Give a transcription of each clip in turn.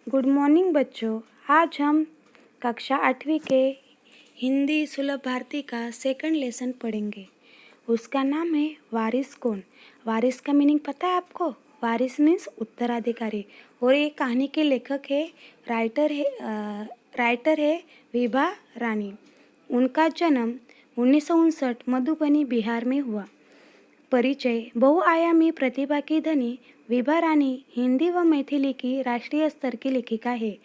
Good morning बच्चों। आज हम कक्षा 8वीं के हिंदी सुलभ भारती का सेकंड लेसन पढ़ेंगे। उसका नाम है वारिस कौन। वारिस का मीनिंग पता है आपको? वारिस मीन्स उत्तराधिकारी। और ये कहानी के लेखक है राइटर है विभा रानी। उनका जन्म 1959 मधुबनी बिहार में हुआ। परिचय। बहुआयामी प्रतिभा की धनी विभा रानी हिंदी व मैथिली की राष्ट्रीय स्तर की लेखिका है।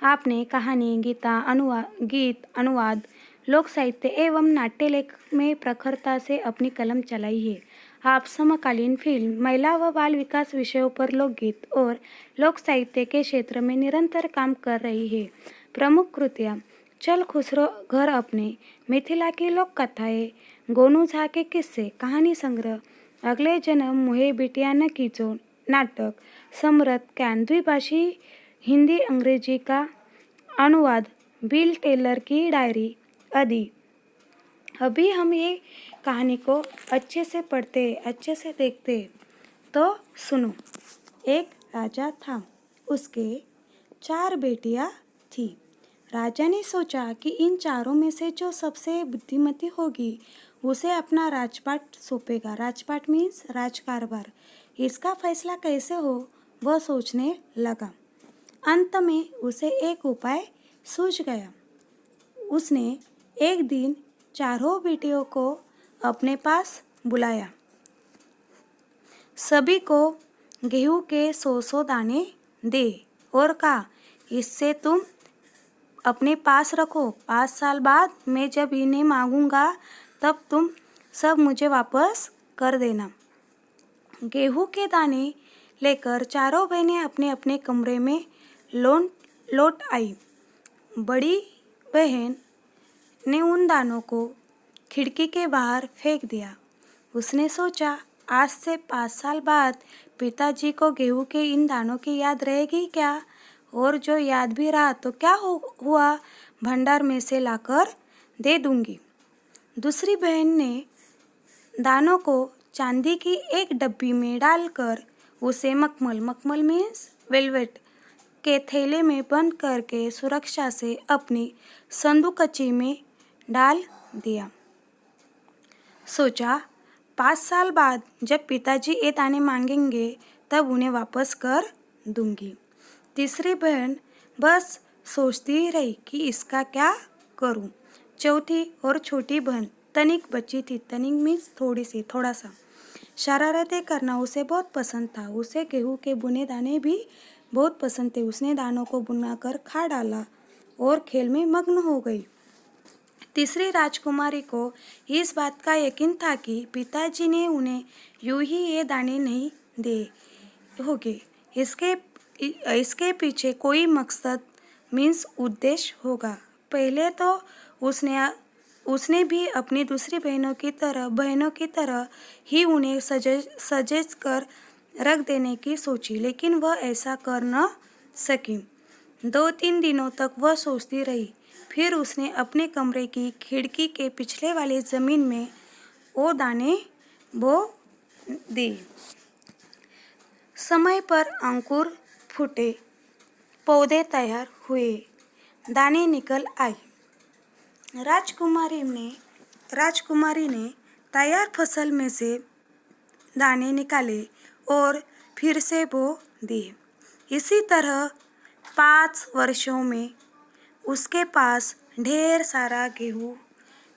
आपने कहानी, गीत, अनुवाद, लोक साहित्य एवं नाट्य लेख में प्रखरता से अपनी कलम चलाई है। आप समकालीन फिल्म, महिला व बाल विकास विषयों पर लोकगीत और लोक साहित्य के क्षेत्र में निरंतर काम कर रही है। प्रमुख कृतियाँ: चल खुसरो घर अपने, मिथिला की लोक कथाएँ, गोनू झा के किस्से, कहानी संग्रह, अगले जन्म, मुहे बिटिया न कीचो, नाटक, समरथ कैन, द्विभाषी हिंदी अंग्रेजी का अनुवाद, बिल टेलर की डायरी आदि। अभी हम ये कहानी को अच्छे से पढ़ते, अच्छे से देखते, तो सुनो। एक राजा था, उसके 4 बेटियां थी। राजा ने सोचा कि इन चारों में से जो सबसे बुद्धिमती होगी उसे अपना राजपाट सौंपेगा। राजपाट मीन्स राजकारभार। इसका फैसला कैसे हो वह सोचने लगा। अंत में उसे एक उपाय सूझ गया। उसने एक दिन चारों बेटियों को अपने पास बुलाया। सभी को गेहूं के 100 दाने दे और कहा, इससे तुम अपने पास रखो। 5 साल बाद मैं जब इन्हें मांगूंगा तब तुम सब मुझे वापस कर देना। गेहूं के दाने लेकर चारों बहनें अपने अपने कमरे में लौट आई। बड़ी बहन ने उन दानों को खिड़की के बाहर फेंक दिया। उसने सोचा, आज से 5 साल बाद पिताजी को गेहूं के इन दानों की याद रहेगी क्या? और जो याद भी रहा तो क्या हुआ, भंडार में से लाकर दे दूंगी। दूसरी बहन ने दानों को चांदी की एक डब्बी में डालकर उसे मखमल मीन्स वेलवेट के थैले में बंद करके सुरक्षा से अपनी संदूकची में डाल दिया। सोचा, 5 साल बाद जब पिताजी ये दाने मांगेंगे तब उन्हें वापस कर दूंगी। तीसरी बहन बस सोचती ही रही कि इसका क्या करूं। चौथी और छोटी बहन तनिक बची थी। तनिक मीन्स थोड़ी सी, थोड़ा सा। शरारतें करना उसे बहुत पसंद था। उसे गेहूं के बुने दाने भी बहुत पसंद थे। उसने दानों को बुनाकर खा डाला और खेल में मग्न हो गई। तीसरी राजकुमारी को इस बात का यकीन था कि पिताजी ने उन्हें यूं ही ये दाने नहीं दे होंगे। इसके पीछे कोई मकसद मीन्स उद्देश्य होगा। पहले तो उसने भी अपनी दूसरी बहनों की तरह ही उन्हें सजेज कर रख देने की सोची, लेकिन वह ऐसा कर न सकी। 2-3 दिनों तक वह सोचती रही। फिर उसने अपने कमरे की खिड़की के पिछले वाले ज़मीन में वो दाने बो दिए। समय पर अंकुर फूटे, पौधे तैयार हुए, दाने निकल आए। राजकुमारी ने तैयार फसल में से दाने निकाले और फिर से बो दिए। इसी तरह 5 वर्षों में उसके पास ढेर सारा गेहूं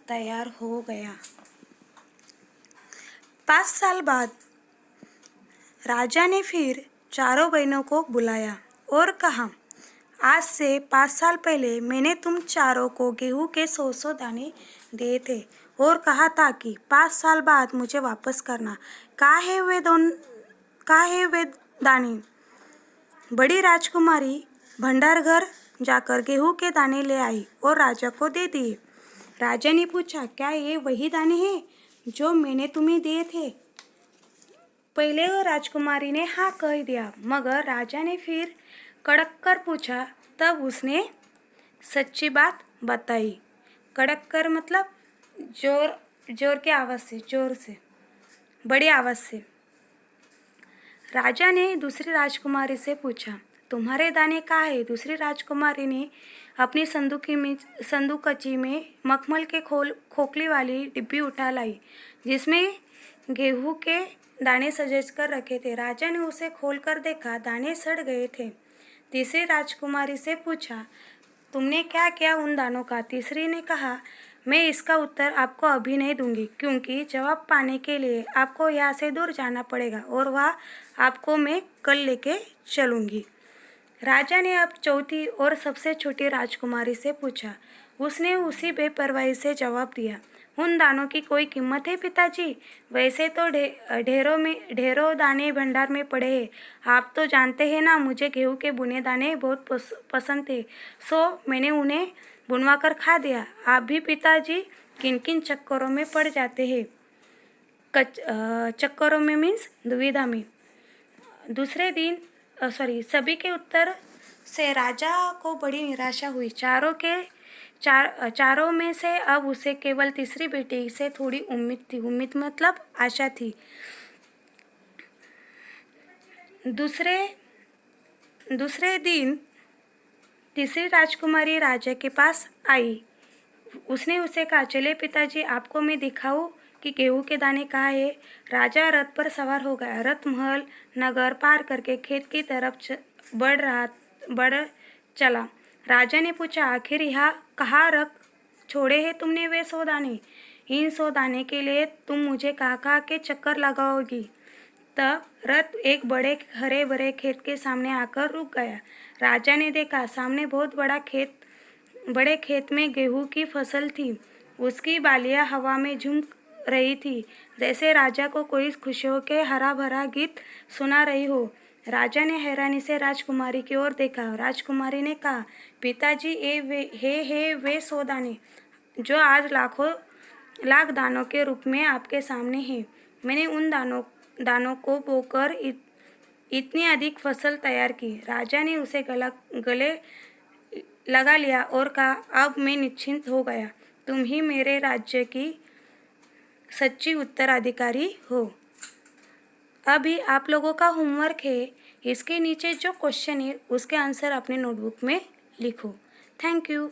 तैयार हो गया। 5 साल बाद राजा ने फिर चारों बहनों को बुलाया और कहा, आज से 5 साल पहले मैंने तुम चारों को गेहूं के 100 दाने दिए थे और कहा था कि 5 साल बाद मुझे वापस करना। कहाँ है वे दाने? बड़ी राजकुमारी भंडार घर जाकर गेहूं के दाने ले आई और राजा को दे दिए। राजा ने पूछा, क्या ये वही दाने हैं जो मैंने तुम्हें दिए थे? पहले राजकुमारी ने हाँ कह दिया, मगर राजा ने फिर कड़क कर पूछा। तब उसने सच्ची बात बताई। कड़क कर मतलब जोर की आवाज़ से, जोर से, बड़ी आवाज़ से। राजा ने दूसरी राजकुमारी से पूछा, तुम्हारे दाने कहाँ है? दूसरी राजकुमारी ने अपनी संदूकची में मखमल के खोखली वाली डिब्बी उठा लाई, जिसमें गेहूं के दाने सजज कर रखे थे। राजा ने उसे खोलकर देखा, दाने सड़ गए थे। तीसरी राजकुमारी से पूछा, तुमने क्या किया उन दानों का? तीसरी ने कहा, मैं इसका उत्तर आपको अभी नहीं दूंगी, क्योंकि जवाब पाने के लिए आपको यहाँ से दूर जाना पड़ेगा और वहाँ आपको मैं कल लेके चलूँगी। राजा ने अब चौथी और सबसे छोटी राजकुमारी से पूछा। उसने उसी बेपरवाही से जवाब दिया, उन दानों की कोई कीमत है पिताजी? वैसे तो ढेरों दाने भंडार में पड़े हैं। आप तो जानते हैं ना, मुझे गेहूं के बुने दाने बहुत पसंद थे, सो मैंने उन्हें बुनवा कर खा दिया। आप भी पिताजी किन किन चक्करों में पड़ जाते हैं? चक्करों में मीन्स दुविधा में। दूसरे दिन सभी के उत्तर से राजा को बड़ी निराशा हुई। चारों में से अब उसे केवल तीसरी बेटी से थोड़ी उम्मीद थी। उम्मीद मतलब आशा थी। दूसरे दिन तीसरी राजकुमारी राजा के पास आई। उसने उसे कहा, चले पिताजी, आपको मैं दिखाऊं कि गेहूं के दाने कहाँ है। राजा रथ पर सवार हो गया। रथ महल नगर पार करके खेत की तरफ बढ़ चला। राजा ने पूछा, आखिर यहाँ कहाँ रख छोड़े हैं तुमने वे 100 दाने? इन 100 दाने के लिए तुम मुझे कहाँ के चक्कर लगाओगी? तब रथ एक बड़े हरे भरे खेत के सामने आकर रुक गया। राजा ने देखा, सामने बहुत बड़े खेत में गेहूं की फसल थी। उसकी बालियां हवा में झूम रही थी, जैसे राजा को कोई खुशियों के हरा भरा गीत सुना रही हो। राजा ने हैरानी से राजकुमारी की ओर देखा। राजकुमारी ने कहा, पिताजी, ये वे 100 दाने जो आज लाख दानों के रूप में आपके सामने हैं। मैंने उन दानों को बोकर इतनी अधिक फसल तैयार की। राजा ने उसे गले लगा लिया और कहा, अब मैं निश्चिंत हो गया। तुम ही मेरे राज्य की सच्ची उत्तराधिकारी हो। अभी आप लोगों का होमवर्क है, इसके नीचे जो क्वेश्चन है उसके आंसर अपने नोटबुक में लिखो। Thank you.